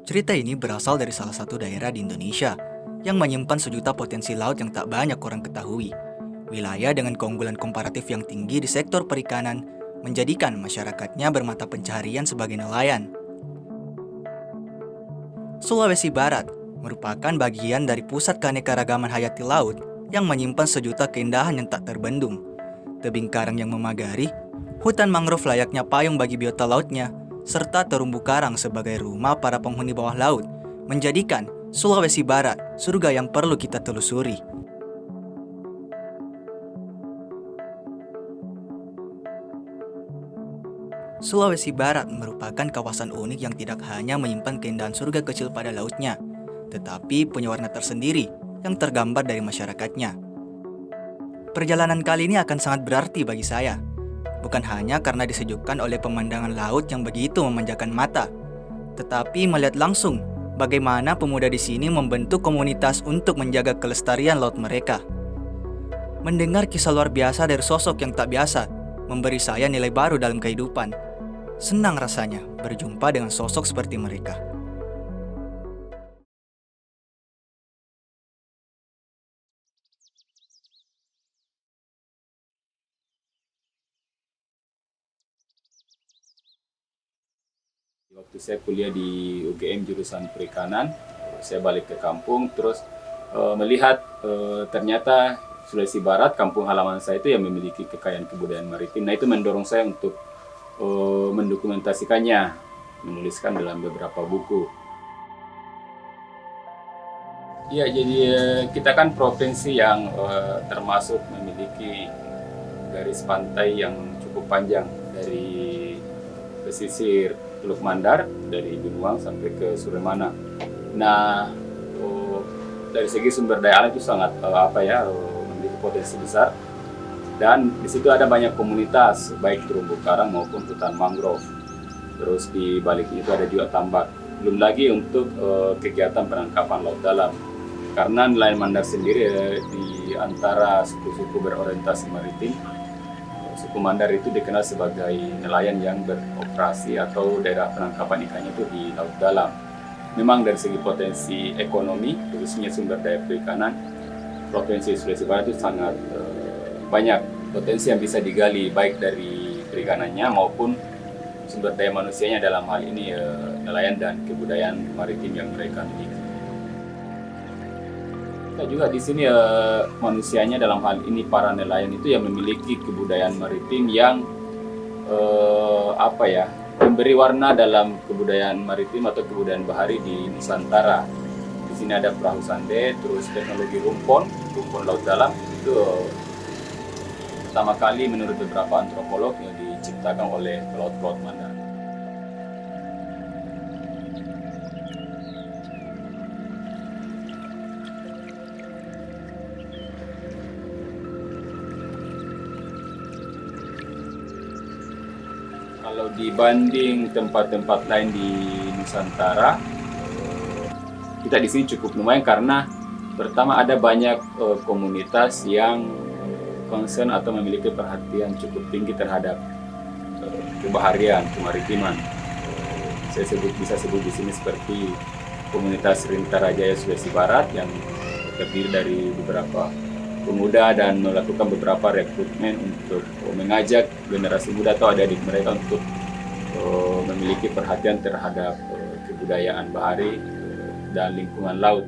Cerita ini berasal dari salah satu daerah di Indonesia yang menyimpan sejuta potensi laut yang tak banyak orang ketahui. Wilayah dengan keunggulan komparatif yang tinggi di sektor perikanan menjadikan masyarakatnya bermata pencaharian sebagai nelayan. Sulawesi Barat merupakan bagian dari pusat keanekaragaman hayati laut yang menyimpan sejuta keindahan yang tak terbendung. Tebing karang yang memagari, hutan mangrove layaknya payung bagi biota lautnya, serta terumbu karang sebagai rumah para penghuni bawah laut, menjadikan Sulawesi Barat surga yang perlu kita telusuri. Sulawesi Barat merupakan kawasan unik yang tidak hanya menyimpan keindahan surga kecil pada lautnya, tetapi punya warna tersendiri yang tergambar dari masyarakatnya. Perjalanan kali ini akan sangat berarti bagi saya, bukan hanya karena disejukkan oleh pemandangan laut yang begitu memanjakan mata, tetapi melihat langsung bagaimana pemuda di sini membentuk komunitas untuk menjaga kelestarian laut mereka. Mendengar kisah luar biasa dari sosok yang tak biasa, memberi saya nilai baru dalam kehidupan. Senang rasanya berjumpa dengan sosok seperti mereka. Waktu saya kuliah di UGM jurusan perikanan, saya balik ke kampung, terus melihat ternyata Sulawesi Barat, kampung halaman saya itu yang memiliki kekayaan kebudayaan maritim. Nah itu mendorong saya untuk mendokumentasikannya, menuliskan dalam beberapa buku. Ya, jadi kita kan provinsi yang termasuk memiliki garis pantai yang cukup panjang dari pesisir Teluk Mandar, dari Binuang sampai ke Suremana. Nah, dari segi sumber daya alam itu sangat memiliki potensi besar. Dan di situ ada banyak komunitas, baik terumbu karang maupun hutan mangrove. Terus di balik itu ada juga tambak. Belum lagi untuk kegiatan penangkapan laut dalam. Karena nelayan Mandar sendiri di antara suku-suku berorientasi maritim, suku Mandar itu dikenal sebagai nelayan yang beroperasi atau daerah penangkapan ikannya itu di laut dalam. Memang dari segi potensi ekonomi, khususnya sumber daya perikanan, Provinsi Sulawesi Barat itu sangat banyak potensi yang bisa digali, baik dari perikanannya maupun sumber daya manusianya, dalam hal ini nelayan dan kebudayaan maritim yang mereka miliki. Kita juga di sini manusianya, dalam hal ini para nelayan itu yang memiliki kebudayaan maritim yang memberi warna dalam kebudayaan maritim atau kebudayaan bahari di Nusantara. Di sini ada perahu sande, terus teknologi rumpon laut dalam itu pertama kali menurut beberapa antropolog yang diciptakan oleh pelaut-pelaut Mandar. Kalau dibanding tempat-tempat lain di Nusantara, kita di sini cukup lumayan karena pertama ada banyak komunitas yang concern atau memiliki perhatian cukup tinggi terhadap kebaharian, kemaritiman. Saya bisa sebut di sini seperti komunitas Rintara Jaya Sulawesi Barat yang terdiri dari beberapa pemuda dan melakukan beberapa rekrutmen untuk mengajak generasi muda atau adik-adik mereka untuk memiliki perhatian terhadap kebudayaan bahari dan lingkungan laut.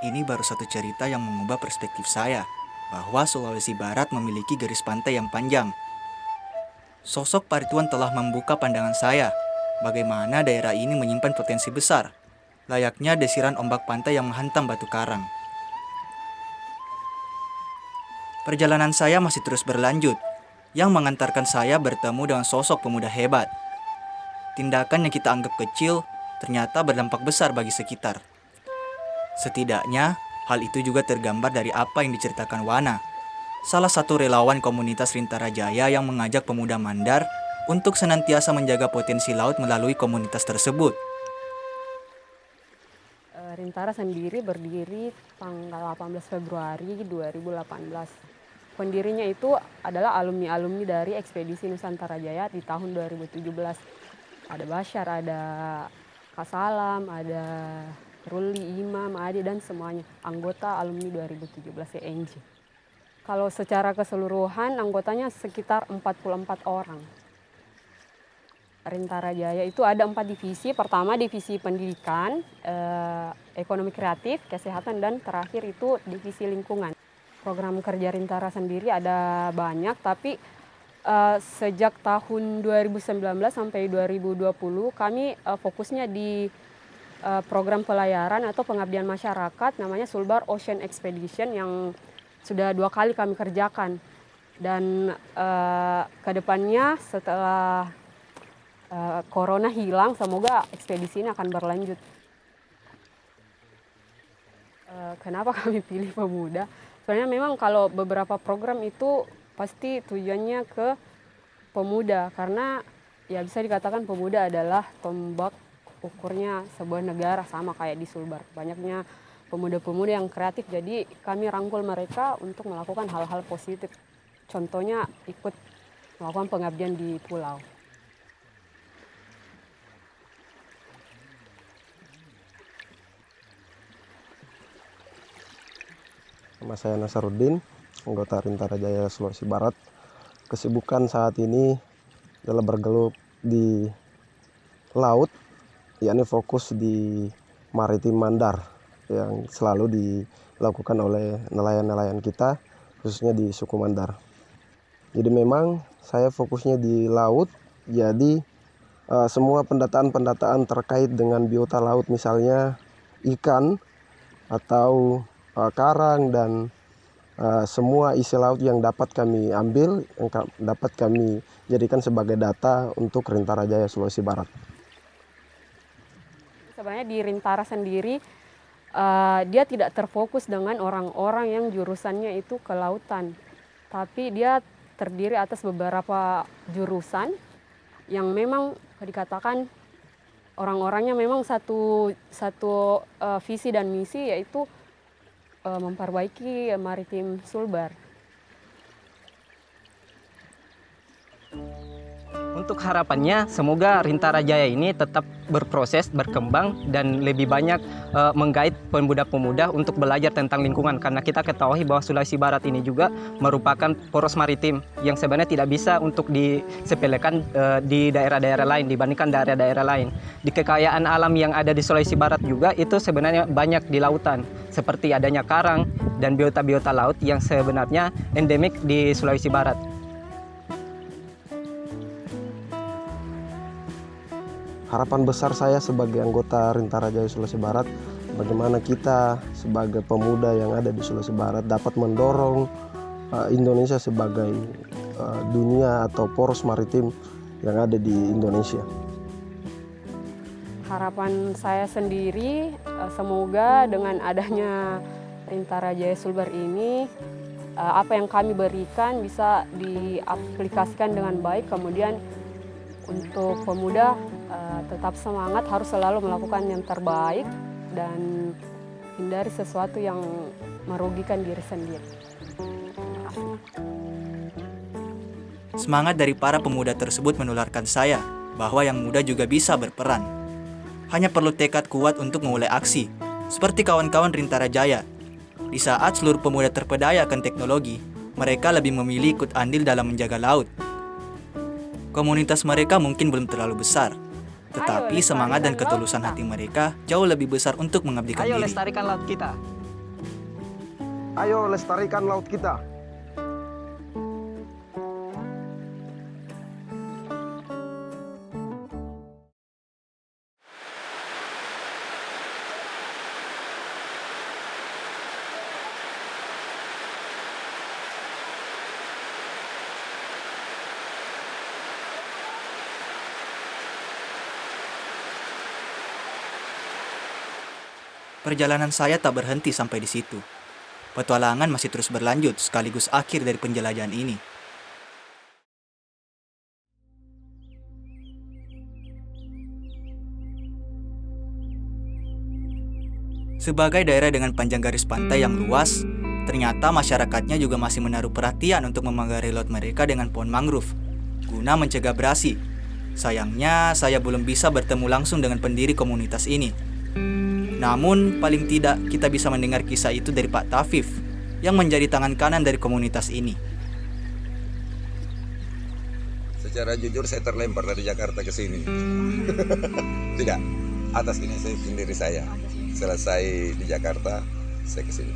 Ini baru satu cerita yang mengubah perspektif saya, bahwa Sulawesi Barat memiliki garis pantai yang panjang. Sosok Parituan telah membuka pandangan saya, bagaimana daerah ini menyimpan potensi besar, layaknya desiran ombak pantai yang menghantam batu karang. Perjalanan saya masih terus berlanjut, yang mengantarkan saya bertemu dengan sosok pemuda hebat. Tindakan yang kita anggap kecil, ternyata berdampak besar bagi sekitar. Setidaknya, hal itu juga tergambar dari apa yang diceritakan Wana, salah satu relawan komunitas Rintara Jaya yang mengajak pemuda Mandar untuk senantiasa menjaga potensi laut melalui komunitas tersebut. Rintara sendiri berdiri tanggal 18 Februari 2018. Pendirinya itu adalah alumni-alumni dari ekspedisi Nusantara Jaya di tahun 2017. Ada Bashar, ada Kasalam, ada Ruli, Imam, Ade, dan semuanya. Anggota alumni 2017 CNJ. Kalau secara keseluruhan anggotanya sekitar 44 orang. Rintara Jaya itu ada 4 divisi. Pertama divisi pendidikan, ekonomi kreatif, kesehatan, dan terakhir itu divisi lingkungan. Program kerja Rintara sendiri ada banyak, tapi sejak tahun 2019 sampai 2020 kami fokusnya di program pelayaran atau pengabdian masyarakat namanya Sulbar Ocean Expedition yang sudah 2 kali kami kerjakan. Dan kedepannya setelah corona hilang, semoga ekspedisi ini akan berlanjut. Kenapa kami pilih pemuda? Soalnya memang kalau beberapa program itu pasti tujuannya ke pemuda, karena ya bisa dikatakan pemuda adalah tombak ukurnya sebuah negara, sama kayak di Sulbar. Banyaknya pemuda-pemuda yang kreatif, jadi kami rangkul mereka untuk melakukan hal-hal positif. Contohnya ikut melakukan pengabdian di pulau. Nama saya Nasaruddin, anggota Rintara Jaya Sulawesi Barat. Kesibukan saat ini adalah bergelut di laut, yakni fokus di maritim Mandar yang selalu dilakukan oleh nelayan-nelayan kita, khususnya di suku Mandar. Jadi memang saya fokusnya di laut, jadi semua pendataan-pendataan terkait dengan biota laut, misalnya ikan atau karang dan semua isi laut yang dapat kami ambil, yang dapat kami jadikan sebagai data untuk Rintara Jaya Sulawesi Barat. Sebenarnya di Rintara sendiri dia tidak terfokus dengan orang-orang yang jurusannya itu kelautan, tapi dia terdiri atas beberapa jurusan yang memang dikatakan orang-orangnya memang satu visi dan misi, yaitu memperbaiki maritim Sulbar. Untuk harapannya, semoga Rintara Jaya ini tetap berproses, berkembang, dan lebih banyak menggait pemuda-pemuda untuk belajar tentang lingkungan. Karena kita ketahui bahwa Sulawesi Barat ini juga merupakan poros maritim yang sebenarnya tidak bisa untuk disepelekan di daerah-daerah lain dibandingkan daerah-daerah lain. Di kekayaan alam yang ada di Sulawesi Barat juga itu sebenarnya banyak di lautan, seperti adanya karang dan biota-biota laut yang sebenarnya endemik di Sulawesi Barat. Harapan besar saya sebagai anggota Rintara Jaya Sulawesi Barat, bagaimana kita sebagai pemuda yang ada di Sulawesi Barat dapat mendorong Indonesia sebagai dunia atau poros maritim yang ada di Indonesia. Harapan saya sendiri, semoga dengan adanya Rintara Jaya Sulbar ini, apa yang kami berikan bisa diaplikasikan dengan baik. Kemudian untuk pemuda tetap semangat, harus selalu melakukan yang terbaik dan hindari sesuatu yang merugikan diri sendiri. Semangat dari para pemuda tersebut menularkan saya bahwa yang muda juga bisa berperan. Hanya perlu tekad kuat untuk memulai aksi, seperti kawan-kawan Rintara Jaya. Di saat seluruh pemuda terpedaya akan teknologi, mereka lebih memilih ikut andil dalam menjaga laut. Komunitas mereka mungkin belum terlalu besar, tetapi semangat dan ketulusan hati mereka jauh lebih besar untuk mengabdikan diri. Ayo lestarikan laut kita. Ayo lestarikan laut kita. Perjalanan saya tak berhenti sampai di situ. Petualangan masih terus berlanjut sekaligus akhir dari penjelajahan ini. Sebagai daerah dengan panjang garis pantai yang luas, ternyata masyarakatnya juga masih menaruh perhatian untuk memagari laut mereka dengan pohon mangrove, guna mencegah abrasi. Sayangnya, saya belum bisa bertemu langsung dengan pendiri komunitas ini. Namun, paling tidak kita bisa mendengar kisah itu dari Pak Tafif, yang menjadi tangan kanan dari komunitas ini. Secara jujur saya terlempar dari Jakarta ke sini. Tidak, atas ini saya sendiri saya. Selesai di Jakarta, saya ke sini.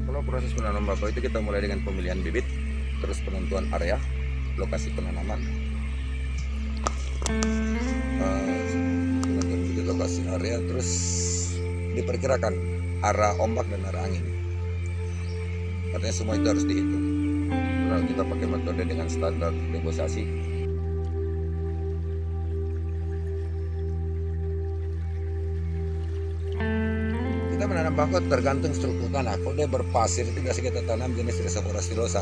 Kalau proses menanam bakau itu kita mulai dengan pemilihan bibit, terus penentuan area, lokasi penanaman, penentuan bibit, lokasi area, terus diperkirakan arah ombak dan arah angin. Artinya semua itu harus dihitung. Lalu kita pakai metode dengan standar negosiasi. Kita menanam bakau tergantung struktur tanah. Kalau dia berpasir itu biasa kita tanam jenis Rhizophora stilosa.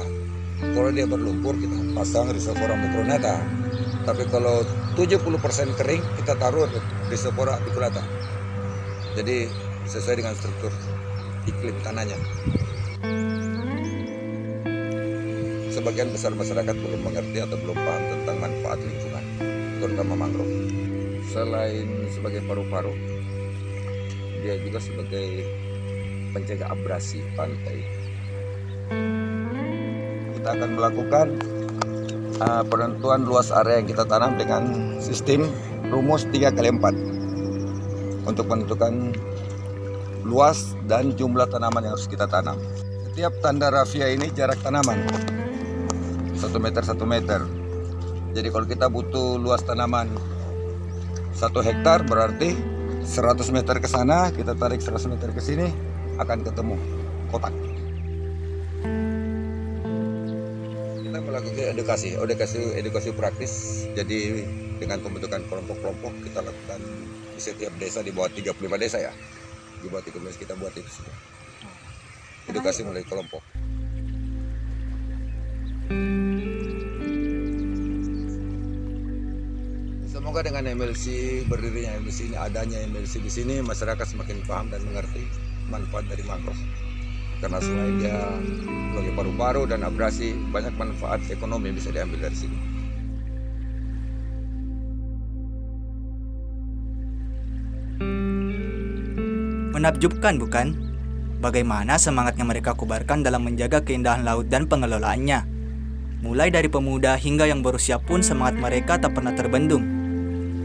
Kalau dia berlumpur kita pasang Rhizophora micronata. Tapi kalau 70% kering kita taruh Rhizophora apiculata. Jadi sesuai dengan struktur iklim tanahnya. Sebagian besar masyarakat belum mengerti atau belum paham tentang manfaat lingkungan, terutama mangrove. Selain sebagai paru-paru, dia juga sebagai pencegah abrasi pantai. Kita akan melakukan penentuan luas area yang kita tanam dengan sistem rumus 3x4 untuk menentukan luas dan jumlah tanaman yang harus kita tanam. Setiap tanda rafia ini jarak tanaman 1 meter 1 meter. Jadi kalau kita butuh luas tanaman 1 hektar berarti 100 meter ke sana, kita tarik 100 meter ke sini, akan ketemu kotak. Kita melakukan edukasi praktis. Jadi dengan pembentukan kelompok-kelompok kita lakukan di setiap desa, di bawah 35 desa ya. Di bawah 13 kita buat itu semua. Edukasi melalui kelompok. Semoga dengan MLC, berdirinya MLC ini, adanya MLC di sini, masyarakat semakin paham dan mengerti manfaat dari mangrove. Karena selain dia sebagai paru-paru dan abrasi, banyak manfaat ekonomi yang bisa diambil dari sini. Menakjubkan bukan? Bagaimana semangatnya mereka kobarkan dalam menjaga keindahan laut dan pengelolaannya. Mulai dari pemuda hingga yang berusia pun semangat mereka tak pernah terbendung.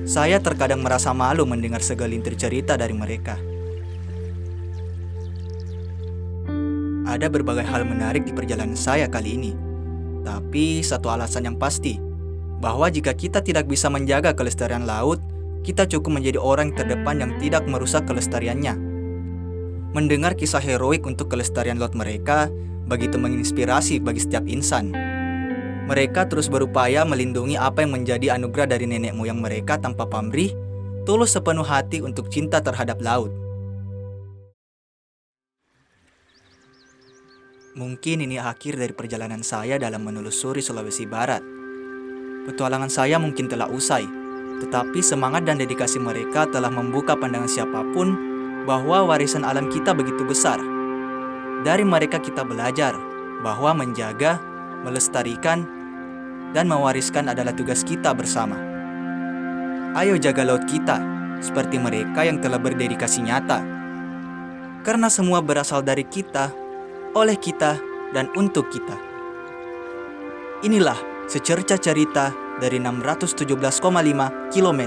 Saya terkadang merasa malu mendengar segelintir cerita dari mereka. Ada berbagai hal menarik di perjalanan saya kali ini. Tapi satu alasan yang pasti, bahwa jika kita tidak bisa menjaga kelestarian laut, kita cukup menjadi orang terdepan yang tidak merusak kelestariannya. Mendengar kisah heroik untuk kelestarian laut mereka begitu menginspirasi bagi setiap insan. Mereka terus berupaya melindungi apa yang menjadi anugerah dari nenek moyang mereka tanpa pamrih, tulus sepenuh hati untuk cinta terhadap laut. Mungkin ini akhir dari perjalanan saya dalam menelusuri Sulawesi Barat. Petualangan saya mungkin telah usai, tetapi semangat dan dedikasi mereka telah membuka pandangan siapapun bahwa warisan alam kita begitu besar. Dari mereka kita belajar bahwa menjaga, melestarikan, dan mewariskan adalah tugas kita bersama. Ayo jaga laut kita, seperti mereka yang telah berdedikasi nyata. Karena semua berasal dari kita, oleh kita, dan untuk kita. Inilah secerca cerita dari 617,5 km.